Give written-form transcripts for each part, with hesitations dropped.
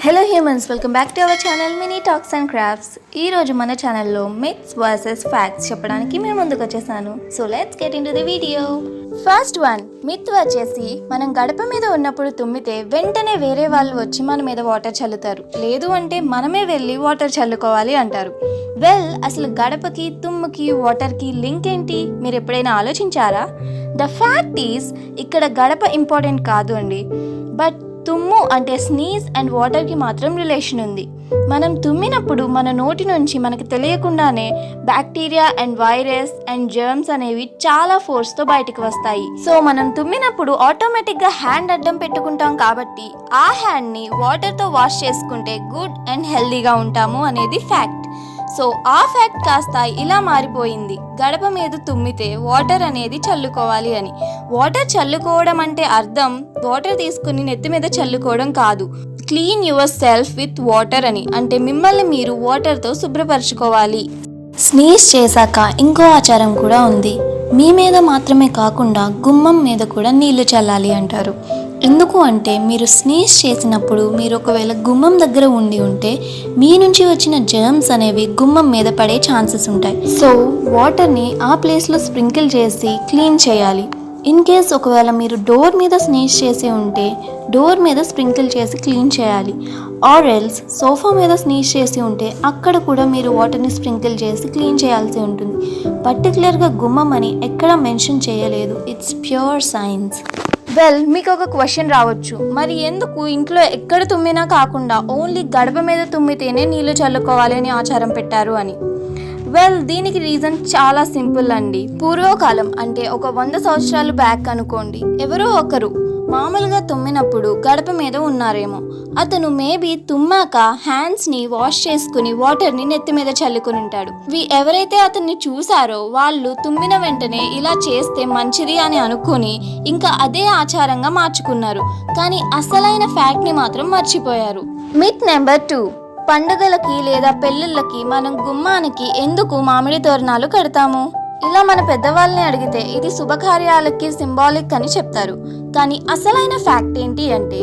Hello humans, welcome back to our channel mini talks and crafts. ఈరోజు మన ఛానల్లో myths versus facts చెప్పడానికి మేము ముందుకు వచ్చేసాను. So let's get in to the video. First one myth వచ్చేసి, మనం గడప మీద ఉన్నప్పుడు తుమ్మితే వెంటనే వేరే వాళ్ళు వచ్చి మన మీద వాటర్ చల్లుతారు, లేదు అంటే మనమే వెళ్ళి వాటర్ చల్లుకోవాలి అంటారు. అసలు గడపకి తుమ్ముకి వాటర్కి లింక్ ఏంటి మీరు ఎప్పుడైనా ఆలోచించారా? ద ఫ్యాక్ట్ ఈజ్, ఇక్కడ గడప ఇంపార్టెంట్ కాదు అండి, బట్ తుమ్ము అంటే స్నీజ్ అండ్ వాటర్కి మాత్రం రిలేషన్ ఉంది. మనం తుమ్మినప్పుడు మన నోటి నుంచి మనకు తెలియకుండానే bacteria and virus and germs అనేవి చాలా ఫోర్స్తో బయటకు వస్తాయి. సో మనం తుమ్మినప్పుడు ఆటోమేటిక్గా హ్యాండ్ అడ్డం పెట్టుకుంటాం, కాబట్టి ఆ హ్యాండ్ని వాటర్తో వాష్ చేసుకుంటే గుడ్ అండ్ హెల్దీగా ఉంటాము అనేది ఫ్యాక్ట్. సో ఆ ఫ్యాక్ట్ కాస్త ఇలా మారిపోయింది, గడప మీద తుమ్మితే వాటర్ అనేది చల్లుకోవాలి అని. వాటర్ చల్లుకోవడం అంటే అర్థం వాటర్ తీసుకుని నెత్తి మీద చల్లుకోవడం కాదు. Clean your self with water అని, అంటే మిమ్మల్ని మీరు వాటర్తో శుభ్రపరచుకోవాలి. స్నీజ్ చేశాక ఇంకో ఆచారం కూడా ఉంది. మీ మీద మాత్రమే కాకుండా గుమ్మం మీద కూడా నీళ్లు చల్లాలి అంటారు. ఎందుకు అంటే, మీరు స్నీజ్ చేసినప్పుడు మీరు ఒకవేళ గుమ్మం దగ్గర ఉండి ఉంటే మీ నుంచి వచ్చిన జర్మ్స్ అనేవి గుమ్మం మీద పడే ఛాన్సెస్ ఉంటాయి. సో వాటర్ని ఆ ప్లేస్లో స్ప్రింకిల్ చేసి క్లీన్ చేయాలి. ఇన్ కేస్ ఒకవేళ మీరు డోర్ మీద స్నీజ్ చేసి ఉంటే డోర్ మీద స్ప్రింకిల్ చేసి క్లీన్ చేయాలి. ఆర్ ఎల్స్ సోఫా మీద స్నీజ్ చేసి ఉంటే అక్కడ కూడా మీరు వాటర్ని స్ప్రింకిల్ చేసి క్లీన్ చేయాల్సి ఉంటుంది. పర్టికులర్గా గుమ్మం అని ఎక్కడ మెన్షన్ చేయలేదు, ఇట్స్ ప్యూర్ సైన్స్. మీకు ఒక క్వశ్చన్ రావచ్చు, మరి ఎందుకు ఇంట్లో ఎక్కడ తుమ్మినా కాకుండా ఓన్లీ గడప మీద తుమ్మితేనే నీళ్లు చల్లుకోవాలి అని ఆచారం పెట్టారు అని? దీనికి రీజన్ చాలా సింపుల్ అండి. పూర్వకాలం అంటే ఒక 100 సంవత్సరాలు బ్యాక్ అనుకోండి, ఎవరో ఒకరు మామూలుగా తుమ్మినప్పుడు గడప మీద ఉన్నారేమో. అతను మేబీ తుమ్మాక హ్యాండ్స్ని వాష్ చేసుకుని వాటర్ని నెత్తి మీద చల్లుకుని ఉంటాడు. ఎవరైతే అతన్ని చూసారో వాళ్ళు తుమ్మిన వెంటనే ఇలా చేస్తే మంచిది అని అనుకుని ఇంకా అదే ఆచారంగా మార్చుకున్నారు. కానీ అసలైన ఫ్యాక్ట్ని మాత్రం మర్చిపోయారు. మిత్ నెంబర్ 2, పండుగలకి లేదా పెళ్ళిళ్ళకి మనం గుమ్మానికి ఎందుకు మామిడి తోరణాలు కడతాము? ఇలా మన పెద్దవాళ్ళని అడిగితే ఇది శుభకార్యాలకి సింబాలిక్ అని చెప్తారు. కానీ అసలైన ఫ్యాక్ట్ ఏంటి అంటే,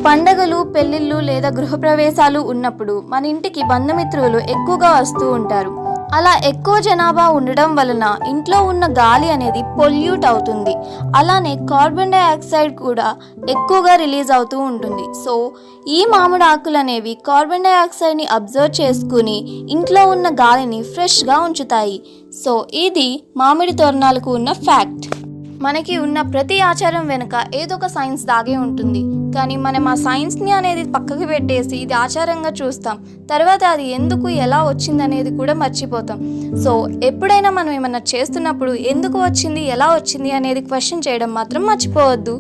పండగలు, పెళ్ళిళ్ళు లేదా గృహప్రవేశాలు ఉన్నప్పుడు మన ఇంటికి బంధుమిత్రులు ఎక్కువగా వస్తూ ఉంటారు. అలా ఎక్కువ జనాభా ఉండడం వలన ఇంట్లో ఉన్న గాలి అనేది పొల్యూట్ అవుతుంది. అలానే కార్బన్ డైఆక్సైడ్ కూడా ఎక్కువగా రిలీజ్ అవుతూ ఉంటుంది. సో ఈ మామిడి ఆకులు అనేవి కార్బన్ డైఆక్సైడ్ని అబ్జర్వ్ చేసుకుని ఇంట్లో ఉన్న గాలిని ఫ్రెష్గా ఉంచుతాయి. సో ఇది మామిడి తోరణాలకు ఉన్న ఫ్యాక్ట్. మనకి ఉన్న ప్రతి ఆచారం వెనుక ఏదో ఒక సైన్స్ దాగే ఉంటుంది. కానీ మనం ఆ సైన్స్ని అనేది పక్కకి పెట్టేసి ఇది ఆచారంగా చూస్తాం. తర్వాత అది ఎందుకు, ఎలా వచ్చింది అనేది కూడా మర్చిపోతాం. సో ఎప్పుడైనా మనం ఏమన్నా చేస్తున్నప్పుడు ఎందుకు వచ్చింది, ఎలా వచ్చింది అనేది క్వశ్చన్ చేయడం మాత్రం మర్చిపోవద్దు.